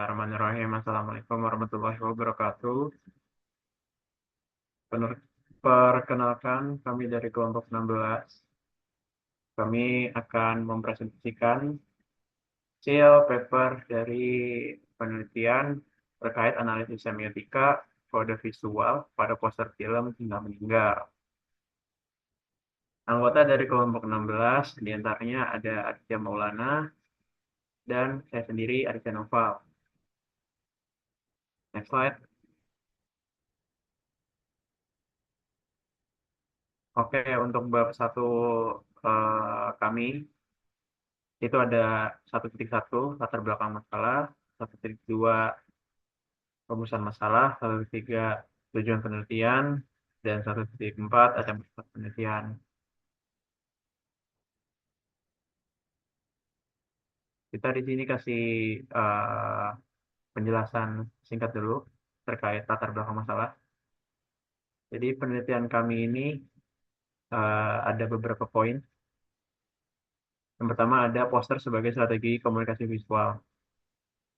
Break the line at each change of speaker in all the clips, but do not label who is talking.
Bismillahirrahmanirrahim. Assalamualaikum warahmatullahi wabarakatuh. Perkenalkan, kami dari kelompok 16. Kami akan mempresentasikan hasil paper dari penelitian terkait analisis semiotika kode visual pada poster film Hingga Meninggal. Anggota dari kelompok 16 diantaranya ada Aditya Maulana dan saya sendiri Aditya Noval. Next slide. Oke, untuk bab satu kami itu ada 1.1 latar belakang masalah, 1.2 rumusan masalah, 1.3 tujuan penelitian, dan 1.4 ada metode penelitian. Kita di sini kasih eh, penjelasan singkat dulu terkait latar belakang masalah. Jadi penelitian kami ini ada beberapa poin. Yang pertama ada poster sebagai strategi komunikasi visual.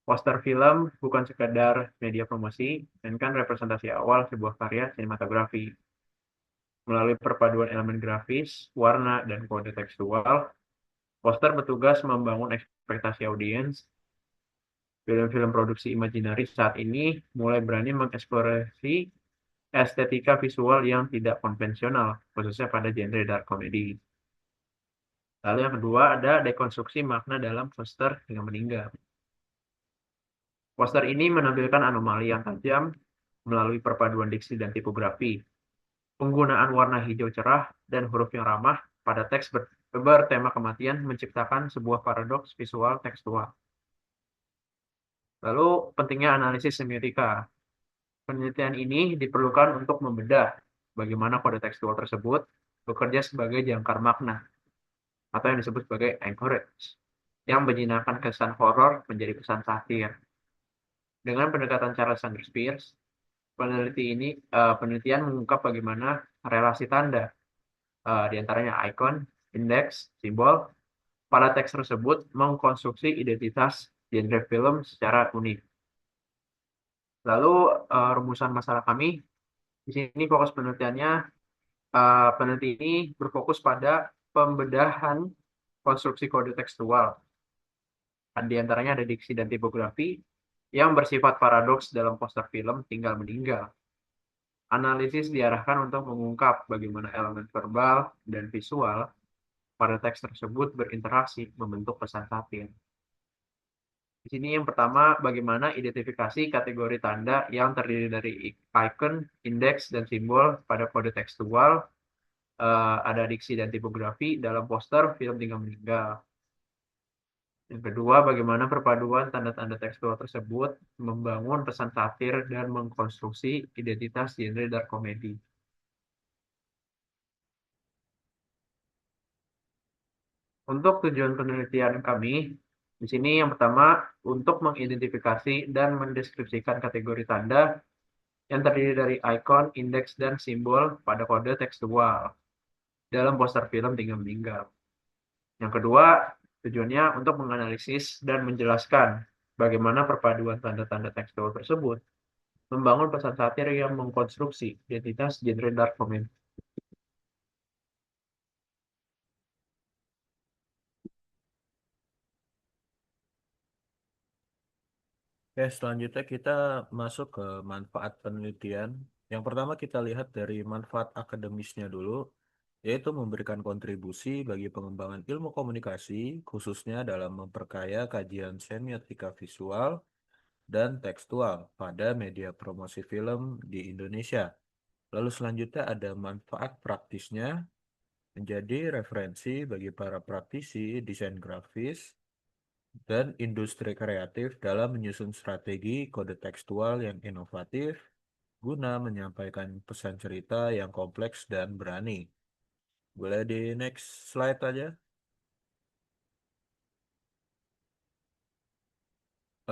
Poster film bukan sekadar media promosi, melainkan representasi awal sebuah karya sinematografi. Melalui perpaduan elemen grafis, warna, dan kode tekstual, poster bertugas membangun ekspektasi audiens. Film-film produksi imajinari saat ini mulai berani mengeksplorasi estetika visual yang tidak konvensional, khususnya pada genre dark comedy. Lalu yang kedua ada dekonstruksi makna dalam poster Hingga Meninggal. Poster ini menampilkan anomali yang tajam melalui perpaduan diksi dan tipografi. Penggunaan warna hijau cerah dan huruf yang ramah pada teks bertema kematian menciptakan sebuah paradoks visual tekstual. Lalu pentingnya analisis semiotika. Penelitian ini diperlukan untuk membedah bagaimana kode tekstual tersebut bekerja sebagai jangkar makna atau yang disebut sebagai anchorage yang menjinakkan kesan horor menjadi pesan satir. Dengan pendekatan Charles Sanders Peirce, penelitian mengungkap bagaimana relasi tanda di antaranya icon, indeks, simbol pada teks tersebut mengkonstruksi identitas genre film secara unik. Lalu rumusan masalah kami di sini fokus penelitiannya, peneliti ini berfokus pada pembedahan konstruksi kode tekstual. Di antaranya ada diksi dan tipografi yang bersifat paradoks dalam poster film Tinggal Meninggal. Analisis diarahkan untuk mengungkap bagaimana elemen verbal dan visual pada teks tersebut berinteraksi membentuk pesan satir. Di sini yang pertama, bagaimana identifikasi kategori tanda yang terdiri dari icon, indeks, dan simbol pada kode tekstual, ada diksi dan tipografi dalam poster film Tinggal Meninggal. Yang kedua, bagaimana perpaduan tanda-tanda tekstual tersebut membangun pesan satir dan mengkonstruksi identitas genre dark comedy. Untuk tujuan penelitian kami, di sini yang pertama, untuk mengidentifikasi dan mendeskripsikan kategori tanda yang terdiri dari icon, indeks, dan simbol pada kode tekstual dalam poster film Tinggal Meninggal. Yang kedua, tujuannya untuk menganalisis dan menjelaskan bagaimana perpaduan tanda-tanda tekstual tersebut membangun pesan satir yang mengkonstruksi identitas genre dark comedy.
Oke, selanjutnya kita masuk ke manfaat penelitian. Yang pertama kita lihat dari manfaat akademisnya dulu, yaitu memberikan kontribusi bagi pengembangan ilmu komunikasi, khususnya dalam memperkaya kajian semiotika visual dan tekstual pada media promosi film di Indonesia. Lalu selanjutnya ada manfaat praktisnya, menjadi referensi bagi para praktisi desain grafis dan industri kreatif dalam menyusun strategi kode tekstual yang inovatif guna menyampaikan pesan cerita yang kompleks dan berani. Boleh di next slide aja.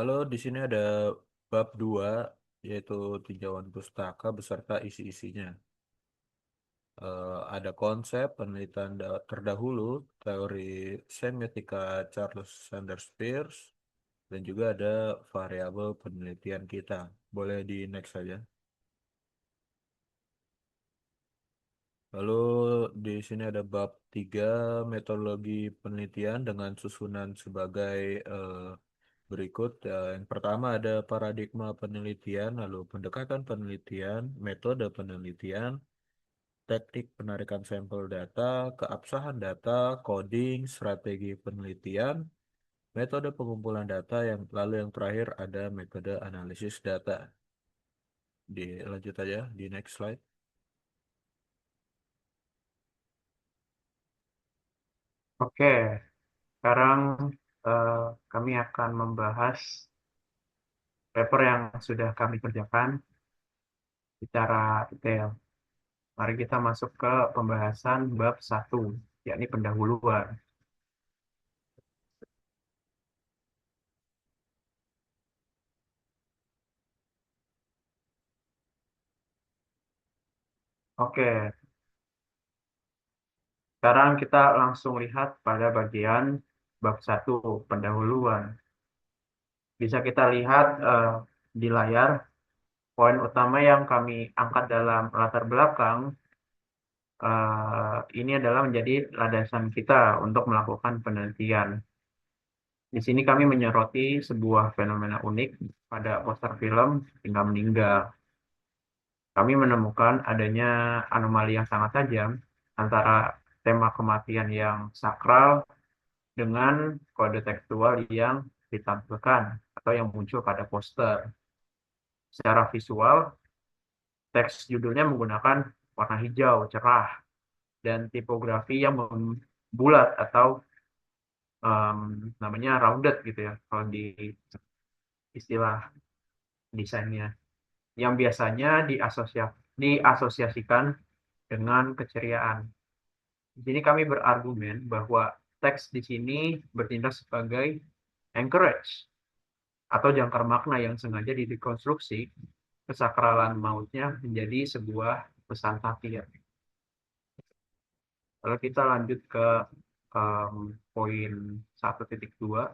Lalu di sini ada bab 2 yaitu tinjauan pustaka beserta isi-isinya. Ada konsep penelitian terdahulu teori semiotika Charles Sanders Peirce, dan juga ada variabel penelitian kita. Boleh di next saja. Lalu di sini ada bab 3 metodologi penelitian dengan susunan sebagai berikut. Yang pertama ada paradigma penelitian, lalu pendekatan penelitian, metode penelitian, teknik penarikan sampel data, keabsahan data, coding, strategi penelitian, metode pengumpulan data, yang lalu yang terakhir ada metode analisis data. Dilanjut aja di next slide.
Oke, sekarang eh, kami akan membahas paper yang sudah kami kerjakan secara detail. Mari kita masuk ke pembahasan bab 1, yakni pendahuluan. Oke, sekarang kita langsung lihat pada bagian bab 1, pendahuluan. Bisa kita lihat di layar, poin utama yang kami angkat dalam latar belakang ini adalah menjadi landasan kita untuk melakukan penelitian. Di sini kami menyoroti sebuah fenomena unik pada poster film Hingga Meninggal. Kami menemukan adanya anomali yang sangat tajam antara tema kematian yang sakral dengan kode tekstual yang ditampilkan atau yang muncul pada poster. Secara visual, teks judulnya menggunakan warna hijau cerah dan tipografi yang bulat atau em, namanya rounded gitu ya kalau di istilah desainnya, yang biasanya diasosiasikan dengan keceriaan. Di sini kami berargumen bahwa teks di sini bertindak sebagai anchorage atau jangkar makna yang sengaja dikonstruksi kesakralan mautnya menjadi sebuah pesan satir. Kalau kita lanjut ke em, poin 1.2,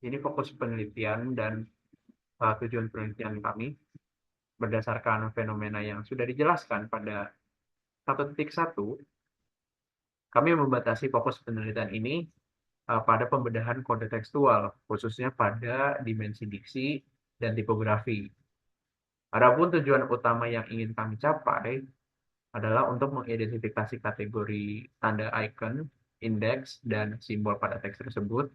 ini fokus penelitian dan tujuan penelitian kami berdasarkan fenomena yang sudah dijelaskan pada 1.1. Kami membatasi fokus penelitian ini pada pembedahan kode tekstual, khususnya pada dimensi diksi dan tipografi. Adapun tujuan utama yang ingin kami capai adalah untuk mengidentifikasi kategori tanda icon, indeks, dan simbol pada teks tersebut,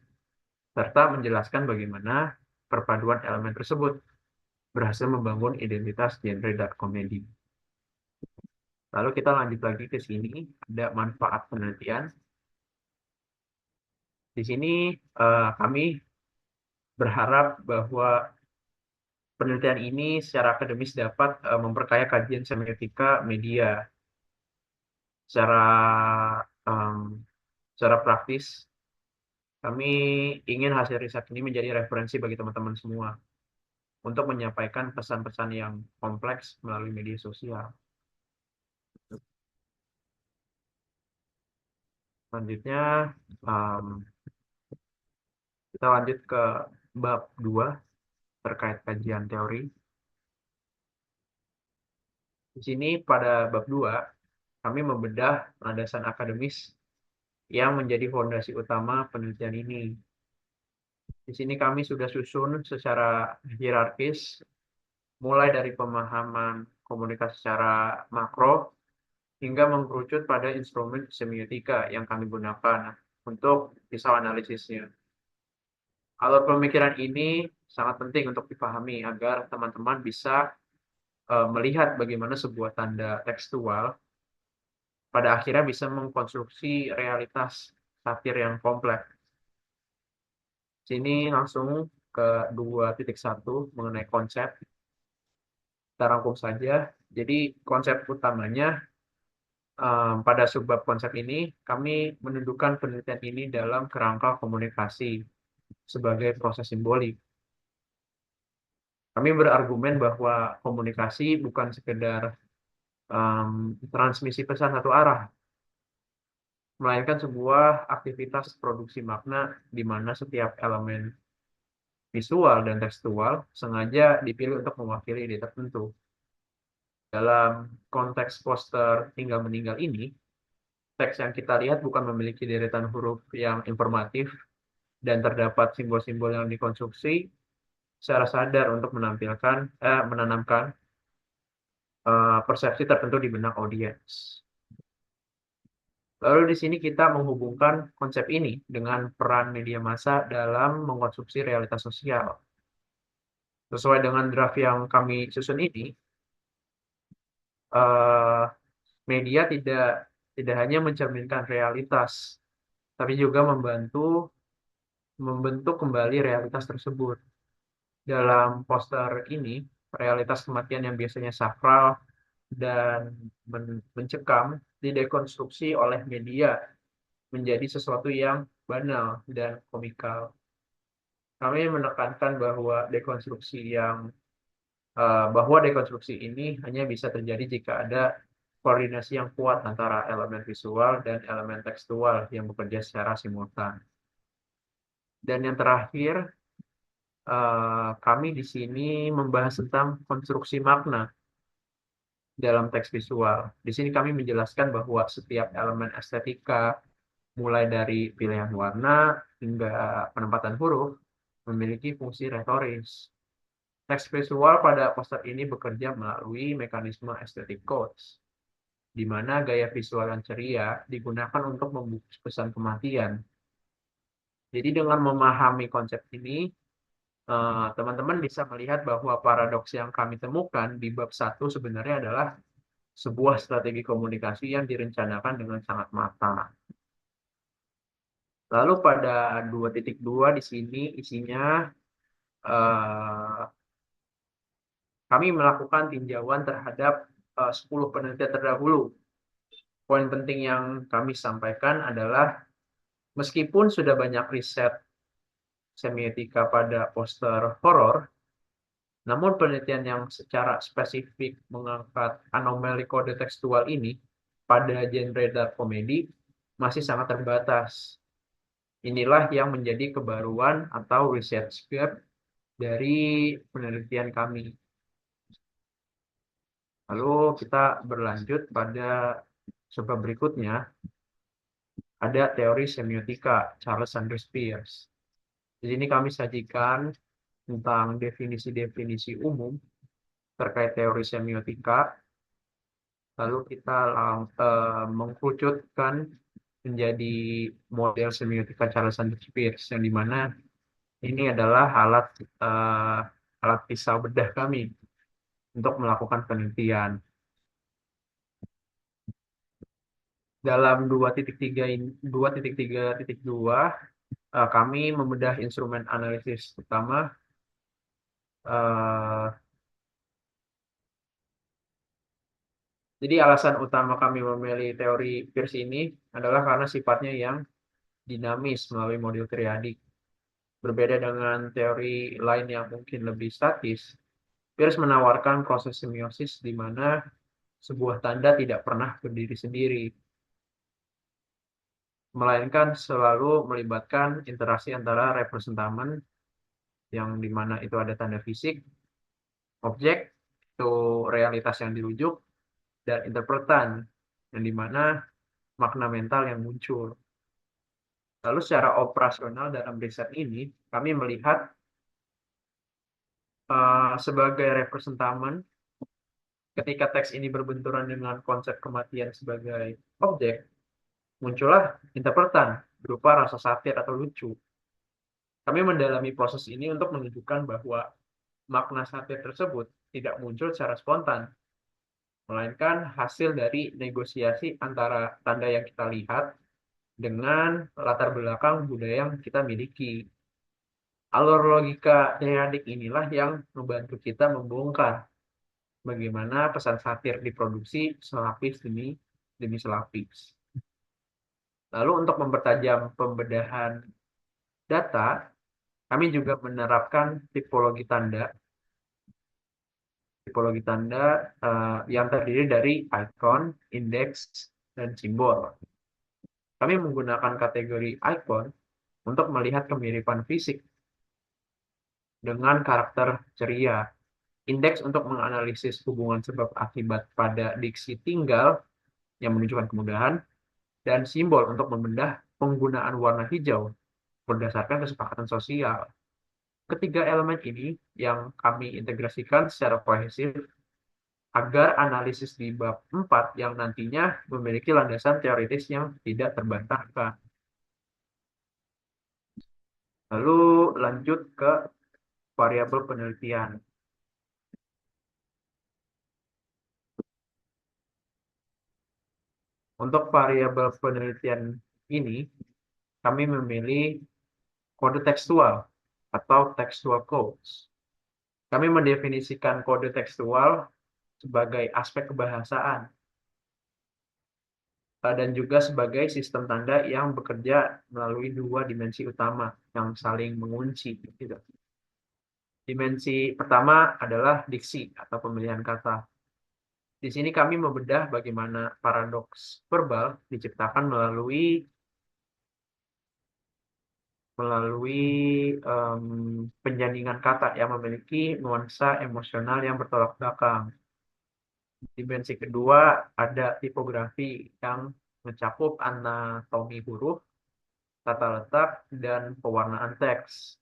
serta menjelaskan bagaimana perpaduan elemen tersebut berhasil membangun identitas genre dan komedi. Lalu kita lanjut lagi ke sini, ada manfaat penelitian. Di sini kami berharap bahwa penelitian ini secara akademis dapat memperkaya kajian semiotika media. Secara em, secara praktis, kami ingin hasil riset ini menjadi referensi bagi teman-teman semua untuk menyampaikan pesan-pesan yang kompleks melalui media sosial. Selanjutnya, em, kita lanjut ke bab 2 terkait kajian teori. Di sini pada bab 2 kami membedah landasan akademis yang menjadi fondasi utama penelitian ini. Di sini kami sudah susun secara hierarkis, mulai dari pemahaman komunikasi secara makro hingga mengkerucut pada instrumen semiotika yang kami gunakan untuk pisau analisisnya. Alur pemikiran ini sangat penting untuk dipahami agar teman-teman bisa melihat bagaimana sebuah tanda tekstual pada akhirnya bisa mengkonstruksi realitas satir yang kompleks. Sini langsung ke 2.1 mengenai konsep. Kita rangkum saja. Jadi konsep utamanya pada subbab konsep ini kami mendudukan penelitian ini dalam kerangka komunikasi sebagai proses simbolik. Kami berargumen bahwa komunikasi bukan sekedar transmisi pesan satu arah, melainkan sebuah aktivitas produksi makna di mana setiap elemen visual dan tekstual sengaja dipilih untuk mewakili ide tertentu. Dalam konteks poster tinggal meninggal ini, teks yang kita lihat bukan memiliki deretan huruf yang informatif dan terdapat simbol-simbol yang dikonstruksi secara sadar untuk menanamkan persepsi tertentu di benak audiens. Lalu di sini kita menghubungkan konsep ini dengan peran media massa dalam mengkonsumsi realitas sosial. Sesuai dengan draft yang kami susun ini, eh, media tidak hanya mencerminkan realitas, tapi juga membentuk kembali realitas tersebut. Dalam poster ini, realitas kematian yang biasanya sakral dan mencekam didekonstruksi oleh media menjadi sesuatu yang banal dan komikal. Kami menekankan bahwa dekonstruksi ini hanya bisa terjadi jika ada koordinasi yang kuat antara elemen visual dan elemen tekstual yang bekerja secara simultan. Dan yang terakhir, kami di sini membahas tentang konstruksi makna dalam teks visual. Di sini kami menjelaskan bahwa setiap elemen estetika, mulai dari pilihan warna hingga penempatan huruf, memiliki fungsi retoris. Teks visual pada poster ini bekerja melalui mekanisme aesthetic codes, di mana gaya visual yang ceria digunakan untuk membungkus pesan kematian. Jadi dengan memahami konsep ini, teman-teman bisa melihat bahwa paradoks yang kami temukan di bab 1 sebenarnya adalah sebuah strategi komunikasi yang direncanakan dengan sangat matang. Lalu pada 2.2 di sini isinya eh, kami melakukan tinjauan terhadap 10 penelitian terdahulu. Poin penting yang kami sampaikan adalah meskipun sudah banyak riset semiotika pada poster horor, namun penelitian yang secara spesifik mengangkat anomali kode tekstual ini pada genre dark comedy masih sangat terbatas. Inilah yang menjadi kebaruan atau research gap dari penelitian kami. Lalu kita berlanjut pada sebab berikutnya, ada teori semiotika Charles Sanders Peirce. Di sini kami sajikan tentang definisi-definisi umum terkait teori semiotika, lalu kita mengkerucutkan menjadi model semiotika Charles Sanders Peirce, yang dimana ini adalah alat pisau bedah kami untuk melakukan penelitian. Dalam 2.3.2, kami membedah instrumen analisis utama. eh, jadi alasan utama kami memilih teori Peirce ini adalah karena sifatnya yang dinamis melalui model triadik. Berbeda dengan teori lain yang mungkin lebih statis, Peirce menawarkan proses semiosis di mana sebuah tanda tidak pernah berdiri sendiri, melainkan selalu melibatkan interaksi antara representamen, yang dimana itu ada tanda fisik, objek, itu realitas yang dirujuk, dan interpretan, yang dimana makna mental yang muncul. Lalu secara operasional dalam riset ini, kami melihat sebagai representamen, ketika teks ini berbenturan dengan konsep kematian sebagai objek, muncullah interpretan berupa rasa satir atau lucu. Kami mendalami proses ini untuk menunjukkan bahwa makna satir tersebut tidak muncul secara spontan, melainkan hasil dari negosiasi antara tanda yang kita lihat dengan latar belakang budaya yang kita miliki. Alur logika teoretik inilah yang membantu kita membongkar bagaimana pesan satir diproduksi selapis demi demi selapis. Lalu untuk mempertajam pembedahan data, kami juga menerapkan tipologi tanda. Tipologi tanda yang terdiri dari icon, indeks, dan simbol. Kami menggunakan kategori icon untuk melihat kemiripan fisik dengan karakter ceria, indeks untuk menganalisis hubungan sebab akibat pada diksi tinggal yang menunjukkan kemudahan, dan simbol untuk membedah penggunaan warna hijau berdasarkan kesepakatan sosial. Ketiga elemen ini yang kami integrasikan secara kohesif agar analisis di bab 4 yang nantinya memiliki landasan teoritis yang tidak terbantahkan. Lalu lanjut ke variabel penelitian. Untuk variabel penelitian ini, kami memilih kode tekstual atau textual codes. Kami mendefinisikan kode tekstual sebagai aspek kebahasaan dan juga sebagai sistem tanda yang bekerja melalui dua dimensi utama yang saling mengunci. Gitu. Dimensi pertama adalah diksi atau pemilihan kata. Di sini kami membedah bagaimana paradoks verbal diciptakan melalui melalui em, penjandingan kata yang memiliki nuansa emosional yang bertolak belakang. Dimensi kedua ada tipografi yang mencakup anatomi huruf, tata letak, dan pewarnaan teks.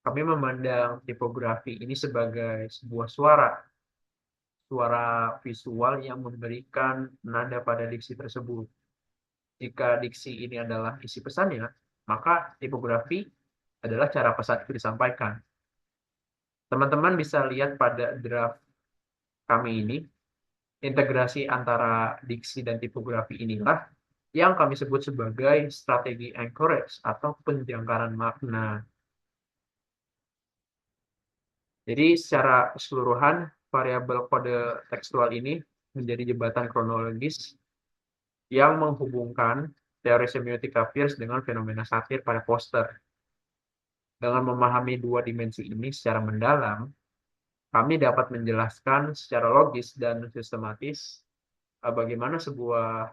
Kami memandang tipografi ini sebagai sebuah suara visual yang memberikan nada pada diksi tersebut. Jika diksi ini adalah isi pesannya, maka tipografi adalah cara pesan itu disampaikan. Teman-teman bisa lihat pada draft kami ini, integrasi antara diksi dan tipografi inilah yang kami sebut sebagai strategi anchorage atau penjangkaran makna. Jadi secara keseluruhan, variabel kode tekstual ini menjadi jembatan kronologis yang menghubungkan teori semiotika Peirce dengan fenomena satir pada poster. Dengan memahami dua dimensi ini secara mendalam, kami dapat menjelaskan secara logis dan sistematis bagaimana sebuah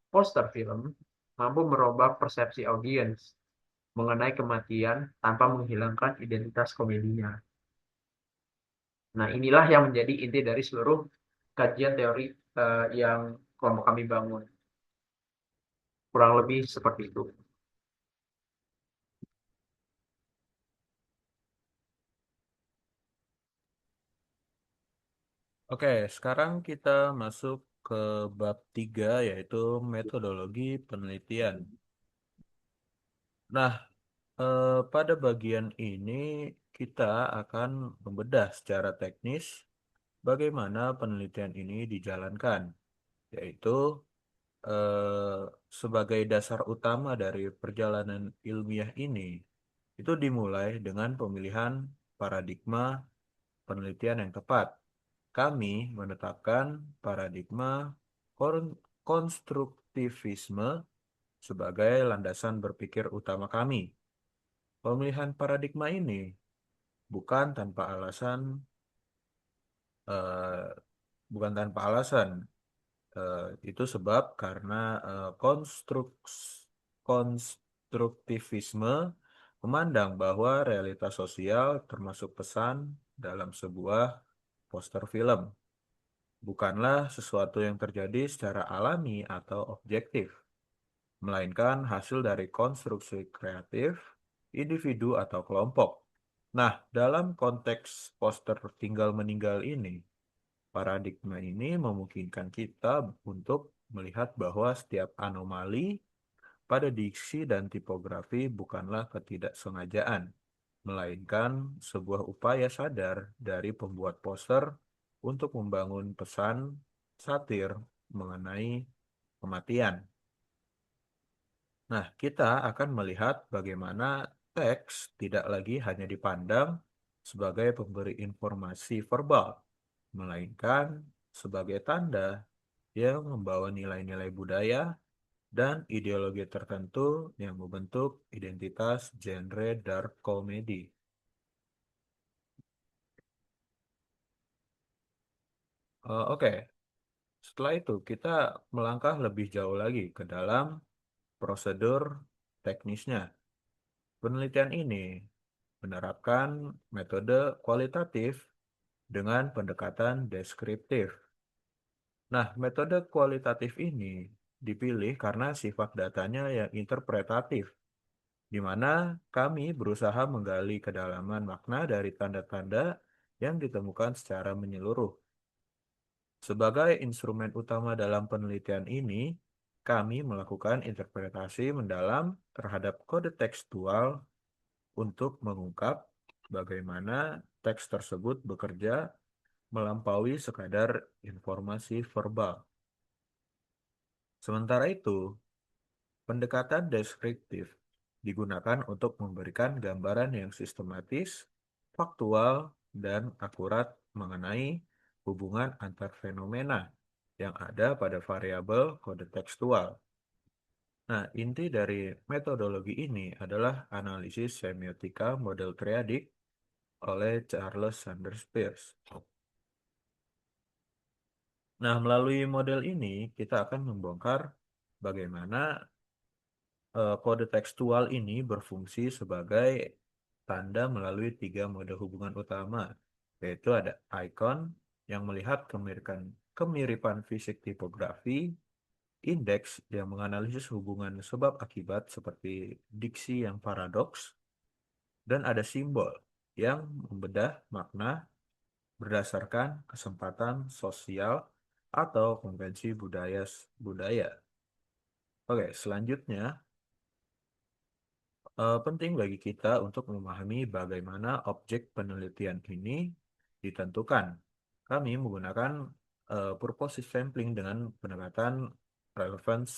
poster film mampu merubah persepsi audiens mengenai kematian tanpa menghilangkan identitas komedinya. Nah, inilah yang menjadi inti dari seluruh kajian teori yang kelompok kami bangun. Kurang lebih seperti itu.
Oke, sekarang kita masuk ke bab 3 yaitu metodologi penelitian. Nah, pada bagian ini kita akan membedah secara teknis bagaimana penelitian ini dijalankan, yaitu eh, sebagai dasar utama dari perjalanan ilmiah ini, itu dimulai dengan pemilihan paradigma penelitian yang tepat. Kami menetapkan paradigma konstruktivisme sebagai landasan berpikir utama kami. Pemilihan paradigma ini bukan tanpa alasan, eh, bukan tanpa alasan. Itu sebab karena konstruktivisme memandang bahwa realitas sosial termasuk pesan dalam sebuah poster film, bukanlah sesuatu yang terjadi secara alami atau objektif, melainkan hasil dari konstruksi kreatif individu atau kelompok. Nah, dalam konteks poster tinggal meninggal ini, paradigma ini memungkinkan kita untuk melihat bahwa setiap anomali pada diksi dan tipografi bukanlah ketidaksengajaan, melainkan sebuah upaya sadar dari pembuat poster untuk membangun pesan satir mengenai kematian. Nah, kita akan melihat bagaimana teks tidak lagi hanya dipandang sebagai pemberi informasi verbal, melainkan sebagai tanda yang membawa nilai-nilai budaya dan ideologi tertentu yang membentuk identitas genre dark comedy. Oke, setelah itu kita melangkah lebih jauh lagi ke dalam prosedur teknisnya. Penelitian ini menerapkan metode kualitatif dengan pendekatan deskriptif. Nah, metode kualitatif ini dipilih karena sifat datanya yang interpretatif, di mana kami berusaha menggali kedalaman makna dari tanda-tanda yang ditemukan secara menyeluruh. Sebagai instrumen utama dalam penelitian ini, kami melakukan interpretasi mendalam terhadap kode tekstual untuk mengungkap bagaimana teks tersebut bekerja melampaui sekadar informasi verbal. Sementara itu, pendekatan deskriptif digunakan untuk memberikan gambaran yang sistematis, faktual, dan akurat mengenai hubungan antar fenomena yang ada pada variabel kode tekstual. Nah, inti dari metodologi ini adalah analisis semiotika model triadik oleh Charles Sanders Peirce. Nah, melalui model ini kita akan membongkar bagaimana kode tekstual ini berfungsi sebagai tanda melalui tiga mode hubungan utama, yaitu ada icon yang melihat kemiripan fisik tipografi, indeks yang menganalisis hubungan sebab akibat seperti diksi yang paradoks, dan ada simbol yang membedah makna berdasarkan kesempatan sosial atau konvensi budaya. Oke, selanjutnya penting bagi kita untuk memahami bagaimana objek penelitian ini ditentukan. Kami menggunakan purposive sampling dengan pendekatan relevance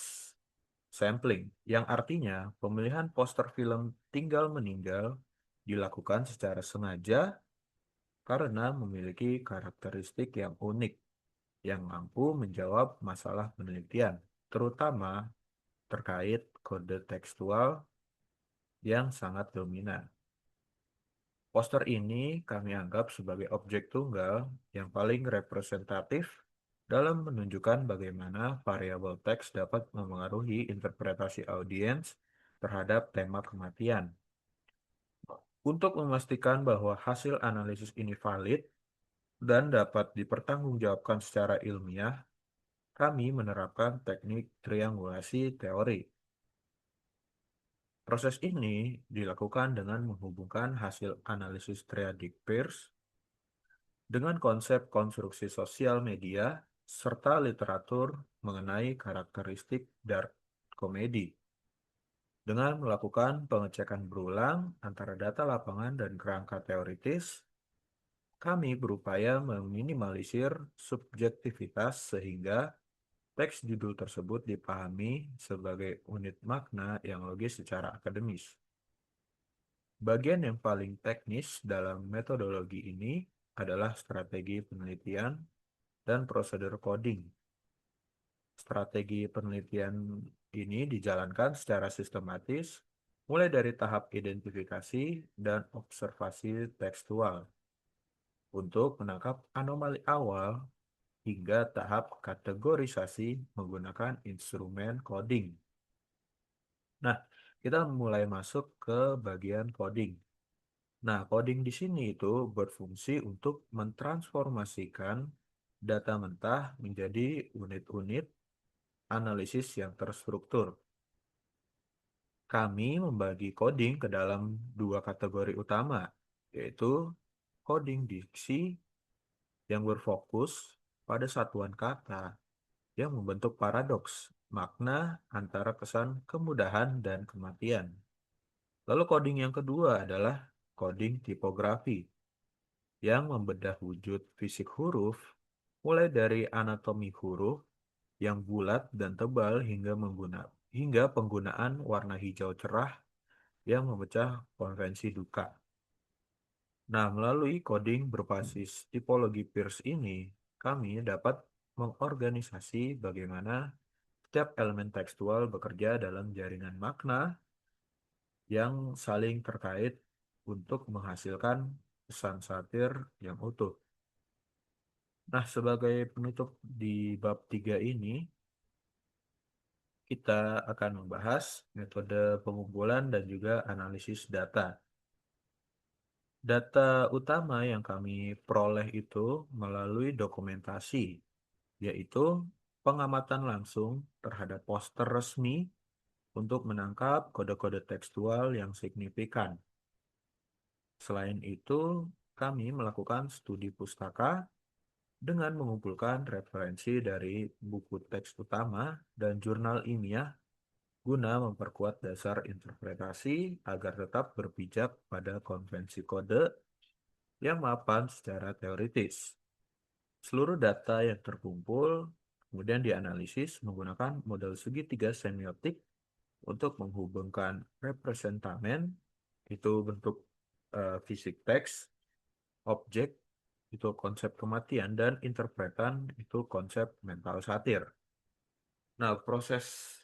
sampling, yang artinya pemilihan poster film Tinggal Meninggal dilakukan secara sengaja karena memiliki karakteristik yang unik yang mampu menjawab masalah penelitian, terutama terkait kode tekstual yang sangat dominan. Poster ini kami anggap sebagai objek tunggal yang paling representatif dalam menunjukkan bagaimana variabel teks dapat memengaruhi interpretasi audiens terhadap tema kematian. Untuk memastikan bahwa hasil analisis ini valid dan dapat dipertanggungjawabkan secara ilmiah, kami menerapkan teknik triangulasi teori. Proses ini dilakukan dengan menghubungkan hasil analisis triadik Peirce dengan konsep konstruksi sosial media serta literatur mengenai karakteristik dark comedy. Dengan melakukan pengecekan berulang antara data lapangan dan kerangka teoritis, kami berupaya meminimalisir subjektivitas sehingga teks judul tersebut dipahami sebagai unit makna yang logis secara akademis. Bagian yang paling teknis dalam metodologi ini adalah strategi penelitian dan prosedur coding. Strategi penelitian ini dijalankan secara sistematis, mulai dari tahap identifikasi dan observasi tekstual untuk menangkap anomali awal hingga tahap kategorisasi menggunakan instrumen coding. Nah, kita mulai masuk ke bagian coding. Nah, coding di sini itu berfungsi untuk mentransformasikan data mentah menjadi unit-unit analisis yang terstruktur. Kami membagi coding ke dalam dua kategori utama, yaitu coding diksi yang berfokus pada satuan kata yang membentuk paradoks makna antara kesan kemudahan dan kematian. Lalu coding yang kedua adalah coding tipografi yang membedah wujud fisik huruf mulai dari anatomi huruf yang bulat dan tebal hingga penggunaan warna hijau cerah yang memecah konvensi duka. Nah, melalui coding berbasis tipologi Peirce ini, kami dapat mengorganisasi bagaimana setiap elemen tekstual bekerja dalam jaringan makna yang saling terkait untuk menghasilkan pesan satir yang utuh. Nah, sebagai penutup di bab 3 ini, kita akan membahas metode pengumpulan dan juga analisis data. Data utama yang kami peroleh itu melalui dokumentasi, yaitu pengamatan langsung terhadap poster resmi untuk menangkap kode-kode tekstual yang signifikan. Selain itu, kami melakukan studi pustaka dengan mengumpulkan referensi dari buku teks utama dan jurnal ilmiah guna memperkuat dasar interpretasi agar tetap berpijak pada konvensi kode yang mapan secara teoritis. Seluruh data yang terkumpul kemudian dianalisis menggunakan model segitiga semiotik untuk menghubungkan representamen, itu bentuk fisik teks, objek, itu konsep kematian, dan interpretan, itu konsep mental satir. Nah, proses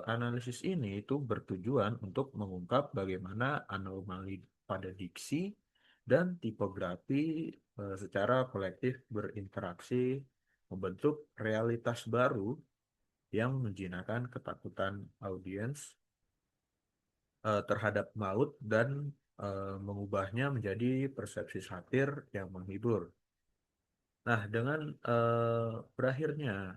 analisis ini itu bertujuan untuk mengungkap bagaimana anomali pada diksi dan tipografi secara kolektif berinteraksi membentuk realitas baru yang menjinakkan ketakutan audiens terhadap maut dan mengubahnya menjadi persepsi satir yang menghibur. Nah, dengan berakhirnya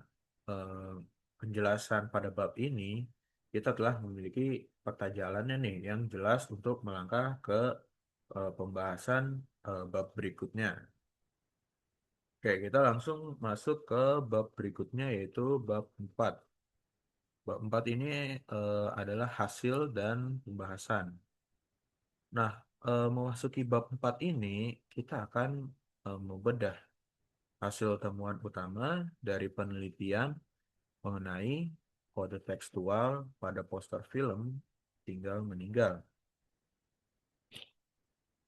eh, penjelasan pada bab ini, kita telah memiliki peta jalannya nih yang jelas untuk melangkah ke pembahasan bab berikutnya. Oke, kita langsung masuk ke bab berikutnya yaitu bab 4. Bab 4 ini adalah hasil dan pembahasan. Nah, memasuki bab 4 ini, kita akan membedah hasil temuan utama dari penelitian mengenai kode tekstual pada poster film Tinggal Meninggal.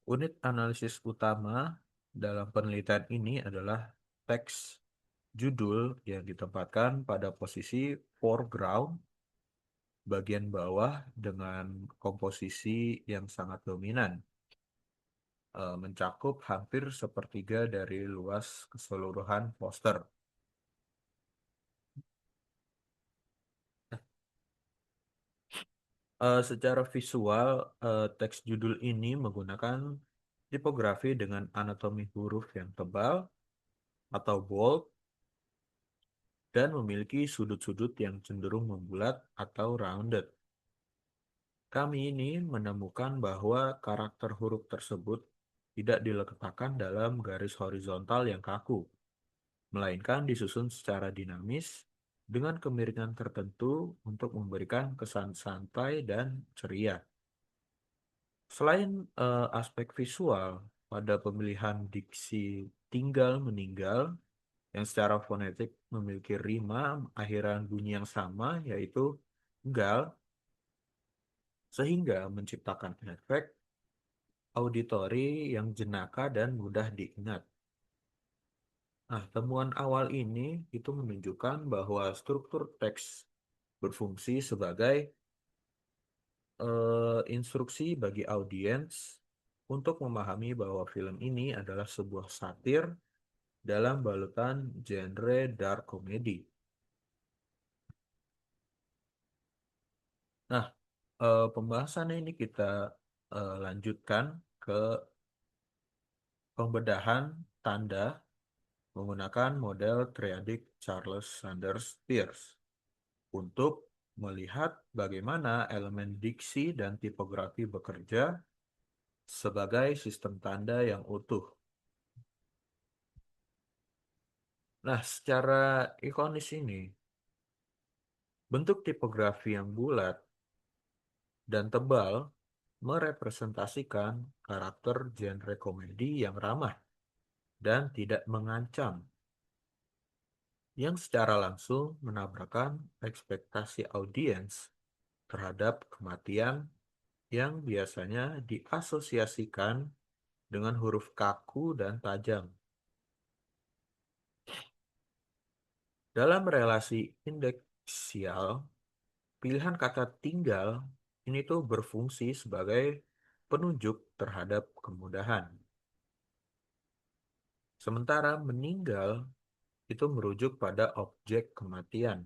Unit analisis utama dalam penelitian ini adalah teks judul yang ditempatkan pada posisi foreground bagian bawah dengan komposisi yang sangat dominan, mencakup hampir sepertiga dari luas keseluruhan poster. Secara visual, teks judul ini menggunakan tipografi dengan anatomi huruf yang tebal atau bold dan memiliki sudut-sudut yang cenderung membulat atau rounded. Kami ini menemukan bahwa karakter huruf tersebut tidak diletakkan dalam garis horizontal yang kaku, melainkan disusun secara dinamis dengan kemiringan tertentu untuk memberikan kesan santai dan ceria. Selain aspek visual, pada pemilihan diksi tinggal meninggal yang secara fonetik memiliki rima akhiran bunyi yang sama, yaitu gal, sehingga menciptakan efek auditori yang jenaka dan mudah diingat. Nah, temuan awal ini itu menunjukkan bahwa struktur teks berfungsi sebagai instruksi bagi audiens untuk memahami bahwa film ini adalah sebuah satir dalam balutan genre dark comedy. Nah, pembahasan ini kita lanjutkan ke pembedahan tanda menggunakan model triadic Charles Sanders Peirce untuk melihat bagaimana elemen diksi dan tipografi bekerja sebagai sistem tanda yang utuh. Nah, secara ikonis ini, bentuk tipografi yang bulat dan tebal merepresentasikan karakter genre komedi yang ramah dan tidak mengancam, yang secara langsung menabrakkan ekspektasi audiens terhadap kematian yang biasanya diasosiasikan dengan huruf kaku dan tajam. Dalam relasi indeksial, pilihan kata tinggal ini tuh berfungsi sebagai penunjuk terhadap kemudahan. Sementara meninggal itu merujuk pada objek kematian.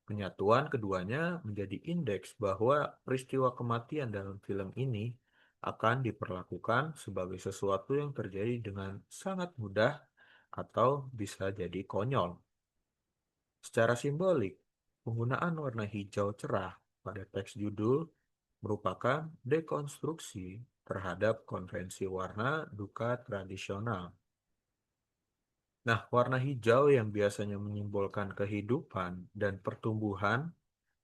Penyatuan keduanya menjadi indeks bahwa peristiwa kematian dalam film ini akan diperlakukan sebagai sesuatu yang terjadi dengan sangat mudah atau bisa jadi konyol. Secara simbolik, penggunaan warna hijau cerah pada teks judul merupakan dekonstruksi terhadap konvensi warna duka tradisional. Nah, warna hijau yang biasanya menyimbolkan kehidupan dan pertumbuhan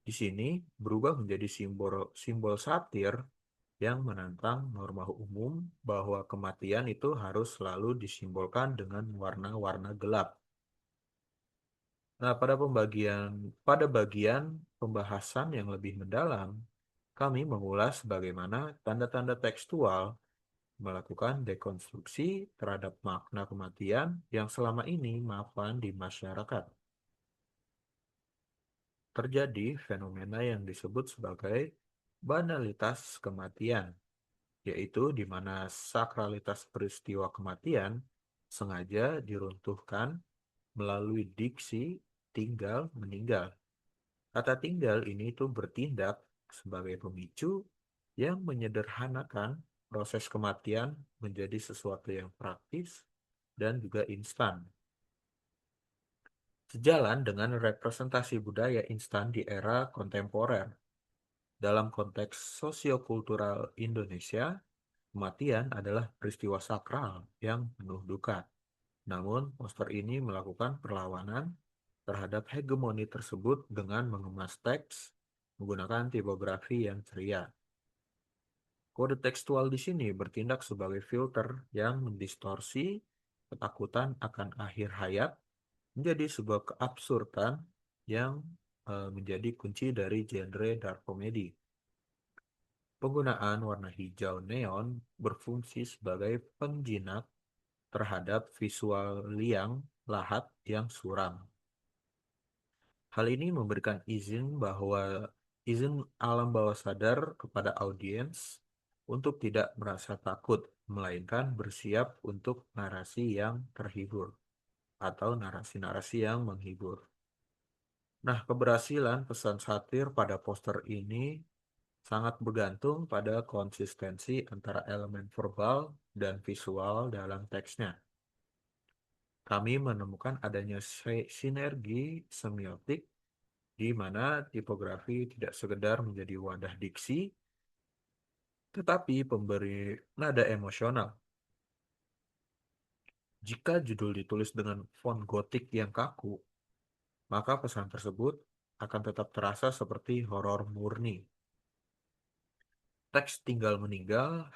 di sini berubah menjadi simbol simbol satir yang menantang norma umum bahwa kematian itu harus selalu disimbolkan dengan warna-warna gelap. Nah, pada bagian pembahasan yang lebih mendalam, kami mengulas bagaimana tanda-tanda tekstual melakukan dekonstruksi terhadap makna kematian yang selama ini mapan di masyarakat. Terjadi fenomena yang disebut sebagai banalitas kematian, yaitu di mana sakralitas peristiwa kematian sengaja diruntuhkan melalui diksi tinggal meninggal. Kata tinggal ini tuh bertindak sebagai pemicu yang menyederhanakan proses kematian menjadi sesuatu yang praktis dan juga instan. Sejalan dengan representasi budaya instan di era kontemporer. Dalam konteks sosiokultural Indonesia, kematian adalah peristiwa sakral yang penuh duka. Namun, poster ini melakukan perlawanan terhadap hegemoni tersebut dengan mengemas teks menggunakan tipografi yang ceria. Kode tekstual di sini bertindak sebagai filter yang mendistorsi ketakutan akan akhir hayat menjadi sebuah keabsurdan yang menjadi kunci dari genre dark comedy. Penggunaan warna hijau neon berfungsi sebagai penjinak terhadap visual liang lahat yang suram. Hal ini memberikan izin alam bawah sadar kepada audiens untuk tidak merasa takut, melainkan bersiap untuk narasi yang terhibur atau narasi-narasi yang menghibur. Nah, keberhasilan pesan satir pada poster ini sangat bergantung pada konsistensi antara elemen verbal dan visual dalam teksnya. Kami menemukan adanya sinergi semiotik di mana tipografi tidak sekedar menjadi wadah diksi, tetapi pemberi nada emosional. Jika judul ditulis dengan font gotik yang kaku, maka pesan tersebut akan tetap terasa seperti horor murni. Teks tinggal meninggal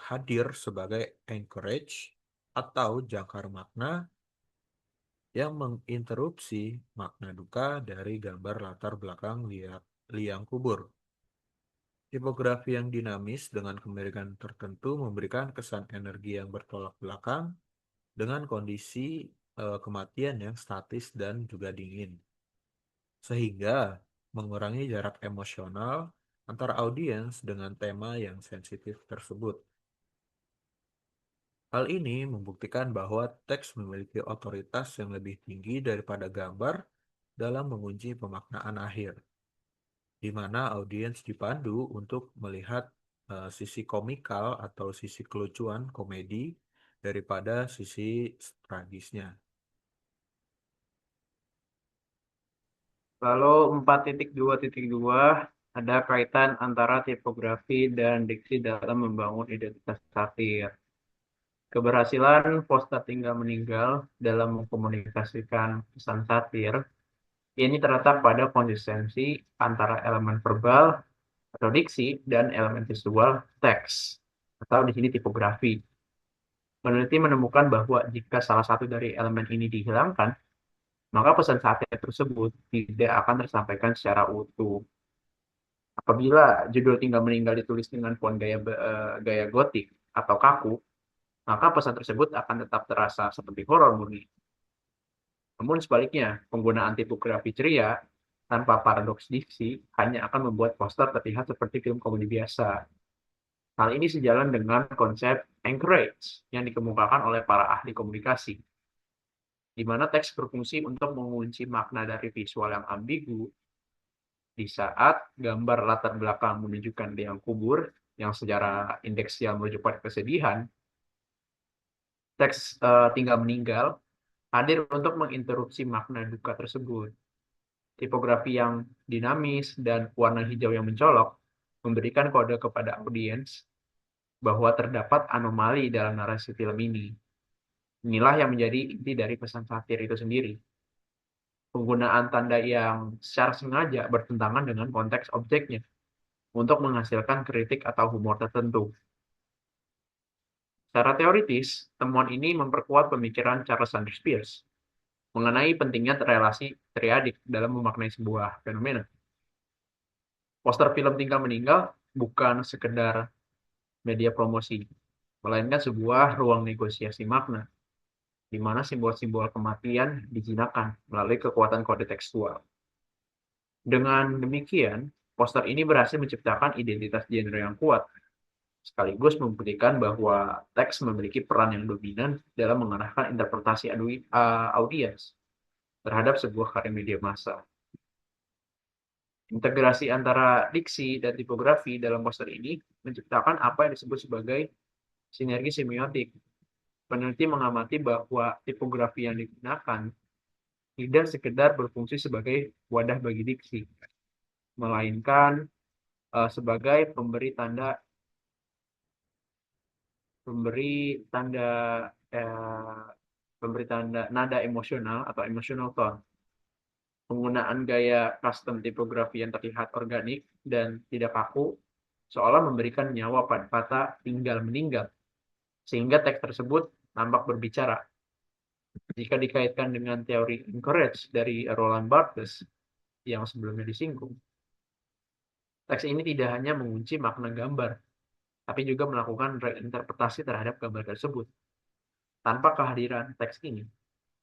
hadir sebagai anchorage atau jangkar makna yang menginterupsi makna duka dari gambar latar belakang liang kubur. Tipografi yang dinamis dengan kemirikan tertentu memberikan kesan energi yang bertolak belakang dengan kondisi kematian yang statis dan juga dingin. Sehingga mengurangi jarak emosional antara audiens dengan tema yang sensitif tersebut. Hal ini membuktikan bahwa teks memiliki otoritas yang lebih tinggi daripada gambar dalam mengunci pemaknaan akhir, di mana audiens dipandu untuk melihat sisi komikal atau sisi kelucuan komedi daripada sisi tragisnya.
Lalu 4.2.2 ada kaitan antara tipografi dan diksi dalam membangun identitas satir. Keberhasilan poster tinggal meninggal dalam mengkomunikasikan pesan satir ini terletak pada konsistensi antara elemen verbal atau diksi dan elemen visual teks atau di sini tipografi. Peneliti menemukan bahwa jika salah satu dari elemen ini dihilangkan, maka pesan satir tersebut tidak akan tersampaikan secara utuh. Apabila judul tinggal meninggal ditulis dengan font gaya gotik atau kaku, maka pesan tersebut akan tetap terasa seperti horor murni. Namun sebaliknya, penggunaan tipografi ceria tanpa paradoks diksi hanya akan membuat poster terlihat seperti film komedi biasa. Hal ini sejalan dengan konsep anchorage yang dikemukakan oleh para ahli komunikasi, di mana teks berfungsi untuk mengunci makna dari visual yang ambigu Di saat gambar latar belakang menunjukkan liang kubur yang secara indeksial merujuk pada kesedihan, teks tinggal meninggal hadir untuk menginterupsi makna duka tersebut. Tipografi yang dinamis dan warna hijau yang mencolok memberikan kode kepada audiens bahwa terdapat anomali dalam narasi film ini. Inilah yang menjadi inti dari pesan satir itu sendiri. Penggunaan tanda yang secara sengaja bertentangan dengan konteks objeknya untuk menghasilkan kritik atau humor tertentu. Secara teoritis, temuan ini memperkuat pemikiran Charles Sanders Peirce mengenai pentingnya relasi triadik dalam memaknai sebuah fenomena. Poster film Tinggal Meninggal bukan sekedar media promosi, melainkan sebuah ruang negosiasi makna, di mana simbol-simbol kematian dijinakan melalui kekuatan kode tekstual. Dengan demikian, poster ini berhasil menciptakan identitas genre yang kuat, sekaligus membuktikan bahwa teks memiliki peran yang dominan dalam mengarahkan interpretasi audiens terhadap sebuah karya media massa. Integrasi antara diksi dan tipografi dalam poster ini menciptakan apa yang disebut sebagai sinergi semiotik. Peneliti mengamati bahwa tipografi yang digunakan tidak sekedar berfungsi sebagai wadah bagi diksi, melainkan sebagai pemberi tanda eh, pemberi tanda nada emosional atau emotional tone. Penggunaan gaya custom tipografi yang terlihat organik dan tidak kaku seolah memberikan nyawa pada kata tinggal meninggal, sehingga teks tersebut nampak berbicara. Jika dikaitkan dengan teori encourage dari Roland Barthes yang sebelumnya disinggung, teks ini tidak hanya mengunci makna gambar, tapi juga melakukan reinterpretasi terhadap gambar tersebut. Tanpa kehadiran teks ini,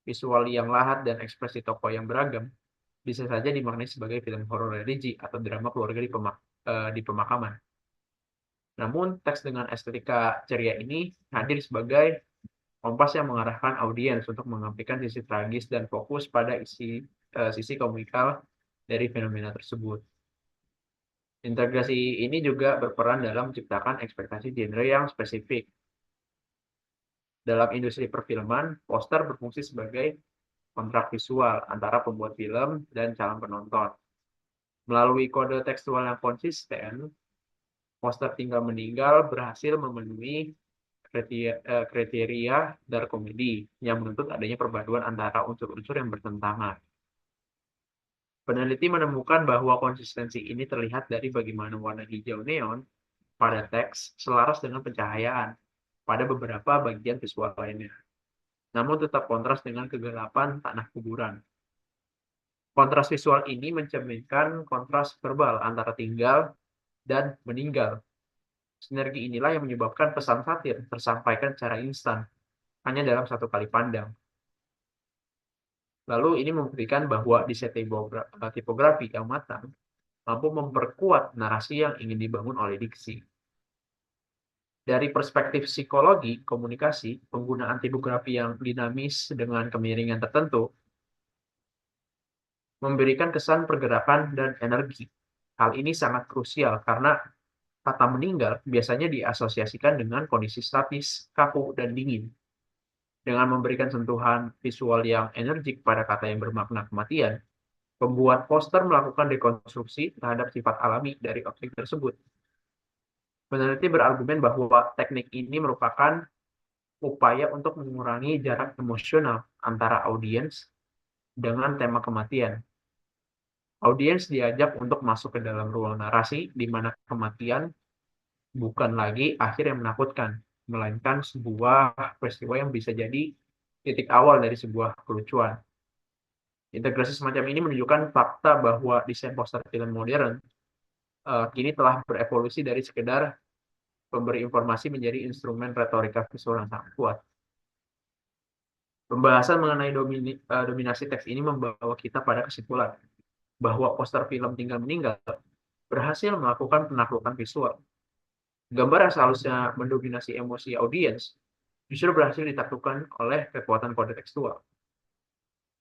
visual yang lahat dan ekspresi tokoh yang beragam bisa saja dimaknai sebagai film horor religi atau drama keluarga di pemakaman. Namun, teks dengan estetika ceria ini hadir sebagai kompas yang mengarahkan audiens untuk mengamplikan sisi tragis dan fokus pada sisi komikal dari fenomena tersebut. Integrasi ini juga berperan dalam menciptakan ekspektasi genre yang spesifik. Dalam industri perfilman, poster berfungsi sebagai kontrak visual antara pembuat film dan calon penonton. Melalui kode tekstual yang konsisten, poster Tinggal Meninggal berhasil memenuhi kriteria dark comedy yang menuntut adanya perpaduan antara unsur-unsur yang bertentangan. Peneliti menemukan bahwa konsistensi ini terlihat dari bagaimana warna hijau neon pada teks selaras dengan pencahayaan pada beberapa bagian visual lainnya, namun tetap kontras dengan kegelapan tanah kuburan. Kontras visual ini mencerminkan kontras verbal antara tinggal dan meninggal. Sinergi inilah yang menyebabkan pesan satir tersampaikan secara instan, hanya dalam satu kali pandang. Lalu ini membuktikan bahwa desain tipografi yang matang mampu memperkuat narasi yang ingin dibangun oleh diksi. Dari perspektif psikologi komunikasi, penggunaan tipografi yang dinamis dengan kemiringan tertentu memberikan kesan pergerakan dan energi. Hal ini sangat krusial karena kata meninggal biasanya diasosiasikan dengan kondisi statis, kaku, dan dingin. Dengan memberikan sentuhan visual yang energik pada kata yang bermakna kematian, pembuat poster melakukan dekonstruksi terhadap sifat alami dari objek tersebut. Peneliti berargumen bahwa teknik ini merupakan upaya untuk mengurangi jarak emosional antara audiens dengan tema kematian. Audiens diajak untuk masuk ke dalam ruang narasi di mana kematian bukan lagi akhir yang menakutkan, melainkan sebuah peristiwa yang bisa jadi titik awal dari sebuah kelucuan. Integrasi semacam ini menunjukkan fakta bahwa desain poster film modern kini telah berevolusi dari sekedar pemberi informasi menjadi instrumen retorika visual yang sangat kuat. Pembahasan mengenai dominasi teks ini membawa kita pada kesimpulan bahwa poster film Tinggal Meninggal berhasil melakukan penaklukan visual. Gambar yang seharusnya mendominasi emosi audiens justru berhasil ditaklukkan oleh kekuatan kode tekstual.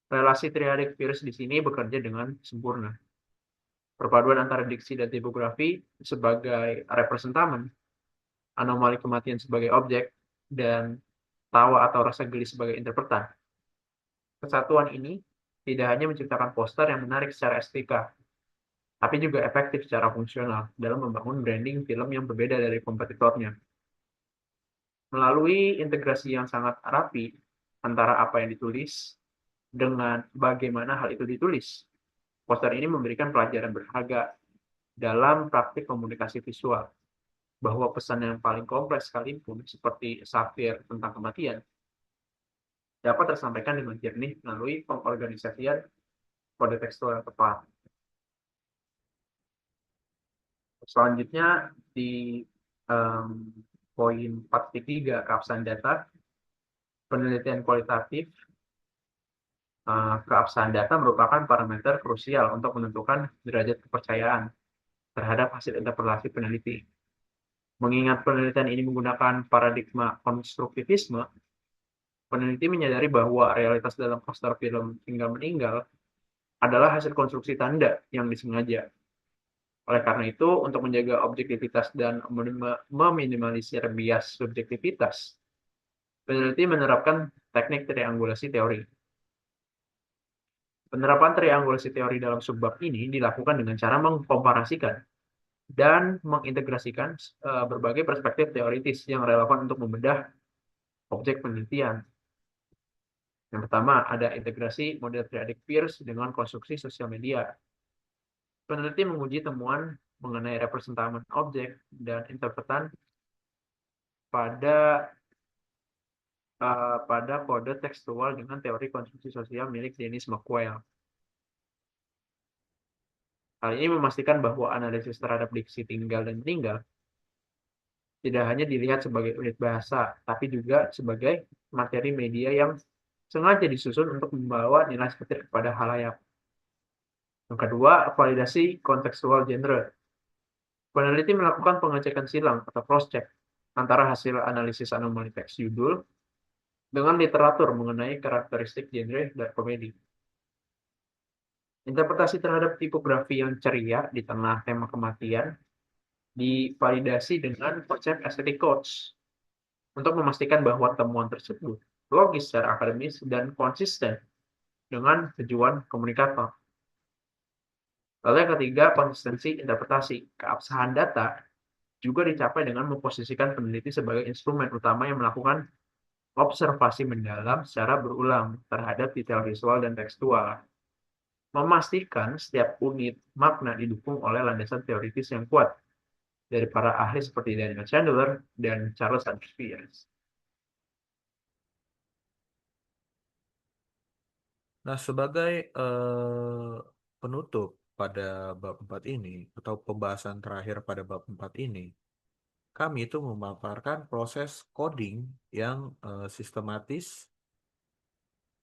Relasi triadik virus di sini bekerja dengan sempurna. Perpaduan antara diksi dan tipografi sebagai representamen, anomali kematian sebagai objek, dan tawa atau rasa geli sebagai interpretan. Kesatuan ini tidak hanya menciptakan poster yang menarik secara estetika, tapi juga efektif secara fungsional dalam membangun branding film yang berbeda dari kompetitornya. Melalui integrasi yang sangat rapi antara apa yang ditulis dengan bagaimana hal itu ditulis, poster ini memberikan pelajaran berharga dalam praktik komunikasi visual, bahwa pesan yang paling kompleks sekalipun, seperti Safir tentang kematian, dapat tersampaikan dengan jernih melalui pengorganisasian kode tekstual yang tepat. Selanjutnya di um, poin 4.3 keabsahan data, penelitian kualitatif, keabsahan data merupakan parameter krusial untuk menentukan derajat kepercayaan terhadap hasil interpretasi peneliti. Mengingat penelitian ini menggunakan paradigma konstruktivisme, peneliti menyadari bahwa realitas dalam poster film Tinggal Meninggal adalah hasil konstruksi tanda yang disengaja. Oleh karena itu, untuk menjaga objektivitas dan meminimalisir bias subjektivitas, peneliti menerapkan teknik triangulasi teori. Penerapan triangulasi teori dalam subbab ini dilakukan dengan cara mengkomparasikan dan mengintegrasikan berbagai perspektif teoritis yang relevan untuk membedah objek penelitian. Yang pertama, ada integrasi model triadic Peirce dengan konstruksi sosial media. Peneliti menguji temuan mengenai representamen objek dan interpretan pada pada kode tekstual dengan teori konstruksi sosial milik Dennis McQuail. Hal ini memastikan bahwa analisis terhadap diksi tinggal dan meninggal tidak hanya dilihat sebagai unit bahasa, tapi juga sebagai materi media yang sengaja disusun untuk membawa nilai seperti kepada halayak. Yang kedua, validasi kontekstual genre. Peneliti melakukan pengecekan silang atau cross-check antara hasil analisis anomali teks judul dengan literatur mengenai karakteristik genre dan komedi. Interpretasi terhadap tipografi yang ceria di tengah tema kematian divalidasi dengan konsep aesthetic codes untuk memastikan bahwa temuan tersebut logis secara akademis dan konsisten dengan tujuan komunikator. Lalu yang ketiga, konsistensi interpretasi. Keabsahan data juga dicapai dengan memposisikan peneliti sebagai instrumen utama yang melakukan observasi mendalam secara berulang terhadap detail visual dan tekstual, memastikan setiap unit makna didukung oleh landasan teoritis yang kuat dari para ahli seperti Daniel Chandler dan Charles Sanders Peirce.
Nah, sebagai penutup pada bab 4 ini, atau pembahasan terakhir pada bab 4 ini, kami itu memaparkan proses coding yang sistematis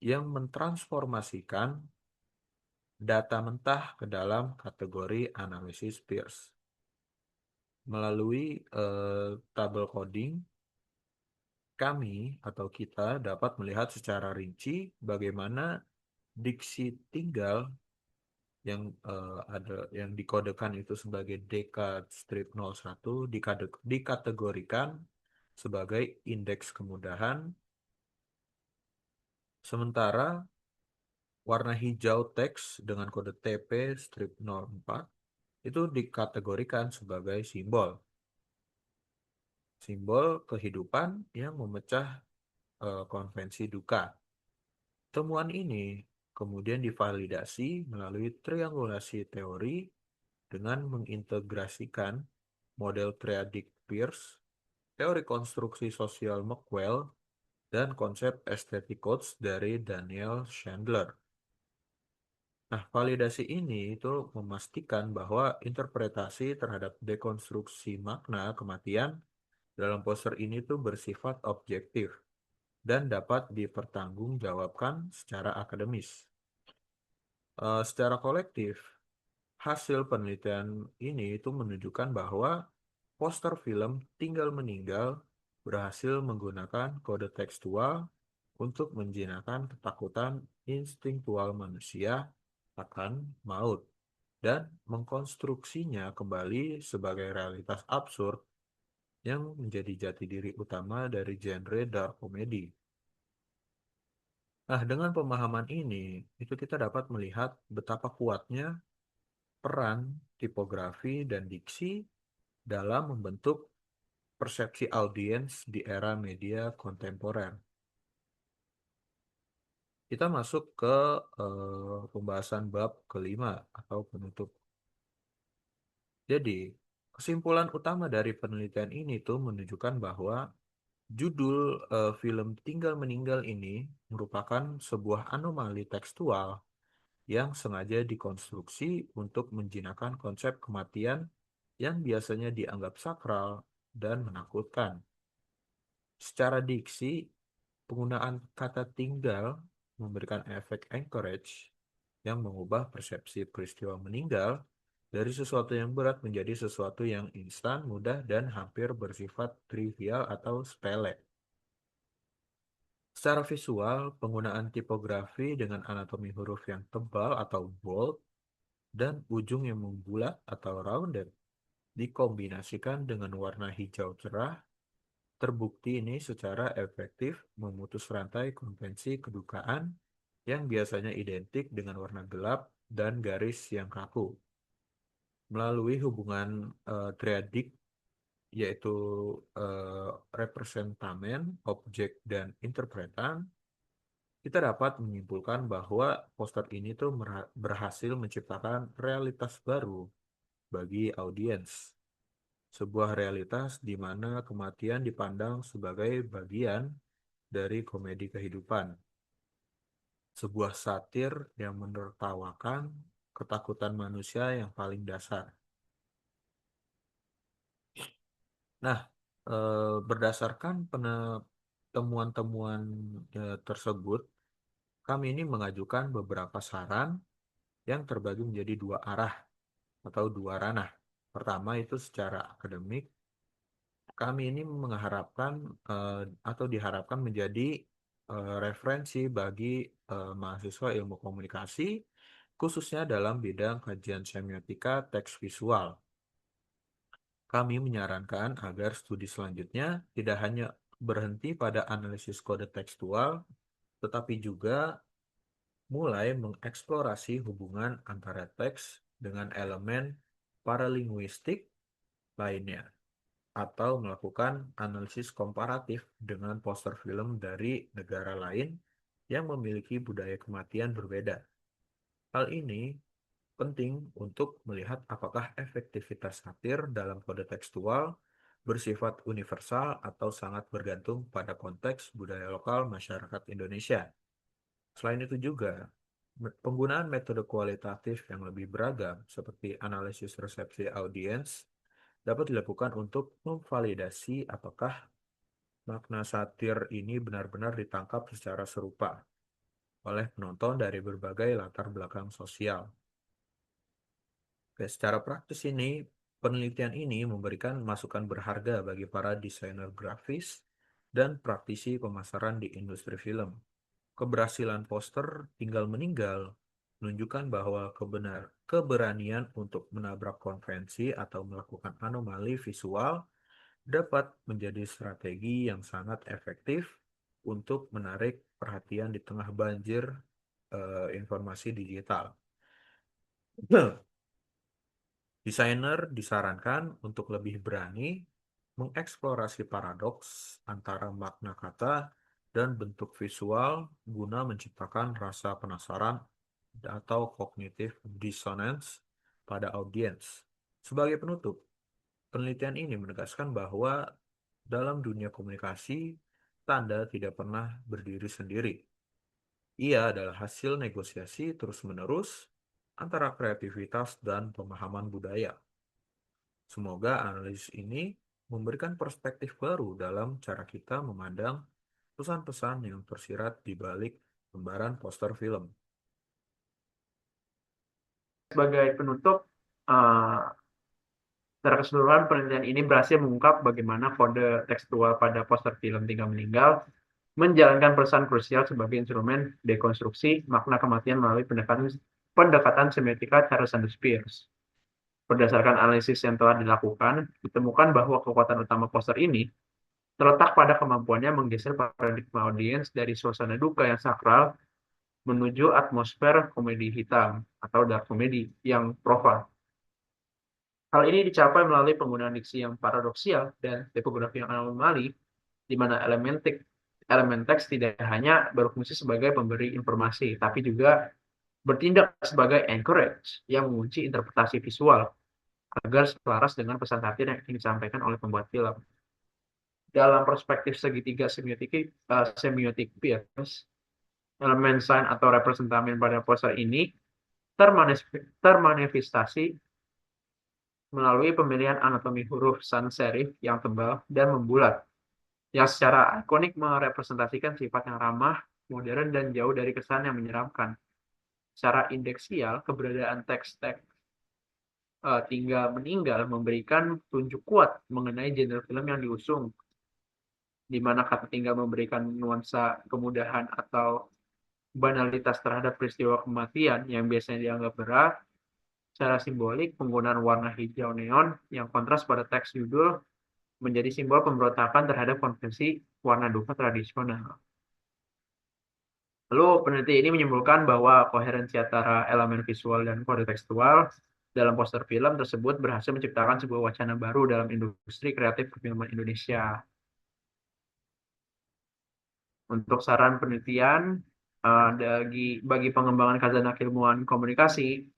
yang mentransformasikan data mentah ke dalam kategori analisis Peirce. Melalui tabel coding, kami atau kita dapat melihat secara rinci bagaimana diksi tinggal yang ada yang dikodekan itu sebagai dekad strip 01 dikategorikan sebagai indeks kemudahan, sementara warna hijau teks dengan kode TP strip 04 itu dikategorikan sebagai simbol kehidupan yang memecah konvensi duka. Temuan ini kemudian divalidasi melalui triangulasi teori dengan mengintegrasikan model triadic Peirce, teori konstruksi sosial McQuail, dan konsep aesthetic codes dari Daniel Chandler. Nah, validasi ini itu memastikan bahwa interpretasi terhadap dekonstruksi makna kematian dalam poster ini tuh bersifat objektif dan dapat dipertanggungjawabkan secara akademis. Secara kolektif, hasil penelitian ini itu menunjukkan bahwa poster film Tinggal Meninggal berhasil menggunakan kode tekstual untuk menjinakkan ketakutan instinktual manusia akan maut. dan mengkonstruksinya kembali sebagai realitas absurd yang menjadi jati diri utama dari genre dark comedy. Nah, dengan pemahaman ini, itu kita dapat melihat betapa kuatnya peran tipografi dan diksi dalam membentuk persepsi audiens di era media kontemporer. Kita masuk ke pembahasan bab kelima atau penutup. Jadi, kesimpulan utama dari penelitian ini tuh menunjukkan bahwa judul film Tinggal Meninggal ini merupakan sebuah anomali tekstual yang sengaja dikonstruksi untuk menjinakkan konsep kematian yang biasanya dianggap sakral dan menakutkan. Secara diksi, penggunaan kata tinggal memberikan efek anchorage yang mengubah persepsi peristiwa meninggal dari sesuatu yang berat menjadi sesuatu yang instan, mudah, dan hampir bersifat trivial atau sepele. Secara visual, penggunaan tipografi dengan anatomi huruf yang tebal atau bold dan ujung yang membulat atau rounded dikombinasikan dengan warna hijau cerah, terbukti ini secara efektif memutus rantai konvensi kedukaan yang biasanya identik dengan warna gelap dan garis yang kaku. Melalui hubungan triadik yaitu eh, representamen, objek, dan interpretan, kita dapat menyimpulkan bahwa poster ini tuh berhasil menciptakan realitas baru bagi audiens. Sebuah realitas di mana kematian dipandang sebagai bagian dari komedi kehidupan. Sebuah satir yang menertawakan ketakutan manusia yang paling dasar. Nah, berdasarkan temuan-temuan tersebut, kami ini mengajukan beberapa saran yang terbagi menjadi dua arah atau dua ranah. Pertama itu secara akademik, kami ini mengharapkan atau diharapkan menjadi referensi bagi mahasiswa ilmu komunikasi, khususnya dalam bidang kajian semiotika teks visual. Kami menyarankan agar studi selanjutnya tidak hanya berhenti pada analisis kode tekstual, tetapi juga mulai mengeksplorasi hubungan antara teks dengan elemen paralinguistik lainnya, atau melakukan analisis komparatif dengan poster film dari negara lain yang memiliki budaya kematian berbeda. Hal ini penting untuk melihat apakah efektivitas satir dalam kode tekstual bersifat universal atau sangat bergantung pada konteks budaya lokal masyarakat Indonesia. Selain itu juga, penggunaan metode kualitatif yang lebih beragam seperti analisis resepsi audiens dapat dilakukan untuk memvalidasi apakah makna satir ini benar-benar ditangkap secara serupa oleh penonton dari berbagai latar belakang sosial. Oke, secara praktis ini, penelitian ini memberikan masukan berharga bagi para desainer grafis dan praktisi pemasaran di industri film. Keberhasilan poster Tinggal Meninggal menunjukkan bahwa keberanian untuk menabrak konvensi atau melakukan anomali visual dapat menjadi strategi yang sangat efektif untuk menarik perhatian di tengah banjir informasi digital. Desainer disarankan untuk lebih berani mengeksplorasi paradoks antara makna kata dan bentuk visual guna menciptakan rasa penasaran atau cognitive dissonance pada audiens. Sebagai penutup, penelitian ini menegaskan bahwa dalam dunia komunikasi, tanda tidak pernah berdiri sendiri. Ia adalah hasil negosiasi terus-menerus antara kreativitas dan pemahaman budaya. Semoga analisis ini memberikan perspektif baru dalam cara kita memandang pesan-pesan yang tersirat di balik lembaran poster film.
Sebagai penutup, eh, secara keseluruhan penelitian ini berhasil mengungkap bagaimana kode tekstual pada poster film Tinggal Meninggal menjalankan pesan krusial sebagai instrumen dekonstruksi makna kematian melalui pendekatan pendekatan semiotika Charles Sanders Peirce. Berdasarkan analisis yang telah dilakukan, ditemukan bahwa kekuatan utama poster ini terletak pada kemampuannya menggeser paradigma audiens dari suasana duka yang sakral menuju atmosfer komedi hitam atau dark comedy yang profan. Hal ini dicapai melalui penggunaan diksi yang paradoksial dan tipografi yang anomali, di mana elemen teks tidak hanya berfungsi sebagai pemberi informasi, tapi juga bertindak sebagai anchorage yang mengunci interpretasi visual agar selaras dengan pesan hati yang ingin disampaikan oleh pembuat film. Dalam perspektif segitiga semiotik Peirce, elemen sign atau representamen pada poster ini termanifestasi melalui pemilihan anatomi huruf sans serif yang tebal dan membulat, yang secara ikonik merepresentasikan sifat yang ramah, modern, dan jauh dari kesan yang menyeramkan. Secara indeksial, keberadaan teks-teks tinggal meninggal memberikan tunjuk kuat mengenai genre film yang diusung, di mana kata tinggal memberikan nuansa kemudahan atau banalitas terhadap peristiwa kematian yang biasanya dianggap berat. Secara simbolik, penggunaan warna hijau neon yang kontras pada teks judul menjadi simbol pemberontakan terhadap konvensi warna duka tradisional. Lalu peneliti ini menyimpulkan bahwa koherensi antara elemen visual dan kode tekstual dalam poster film tersebut berhasil menciptakan sebuah wacana baru dalam industri kreatif perfilman Indonesia. Untuk saran penelitian bagi pengembangan khazanah keilmuan komunikasi,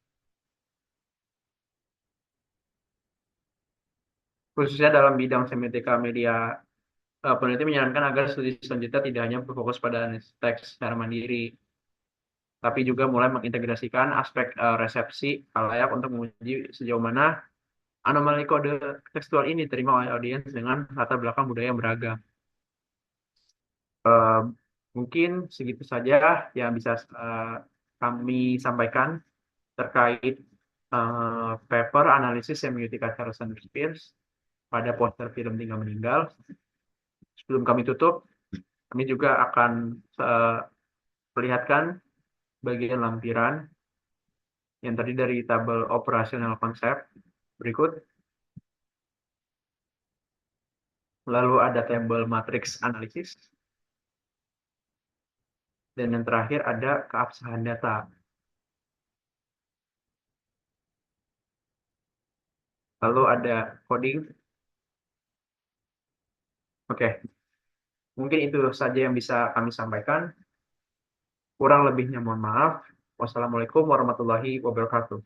khususnya dalam bidang semiotika media, peneliti menyarankan agar studi selanjutnya tidak hanya berfokus pada analisis teks secara mandiri, tapi juga mulai mengintegrasikan aspek resepsi khalayak untuk menguji sejauh mana anomali kode tekstual ini diterima oleh audiens dengan latar belakang budaya yang beragam. Eh, Mungkin segitu saja yang bisa kami sampaikan terkait paper analisis semiotika Charles Sanders Peirce pada poster film Tinggal Meninggal. Sebelum kami tutup, kami juga akan eh, perlihatkan bagian lampiran yang tadi dari tabel operasional konsep berikut. Lalu ada tabel matriks analisis. Dan yang terakhir ada keabsahan data. Lalu ada coding. Oke, mungkin itu saja yang bisa kami sampaikan. Kurang lebihnya mohon maaf. Wassalamualaikum warahmatullahi wabarakatuh.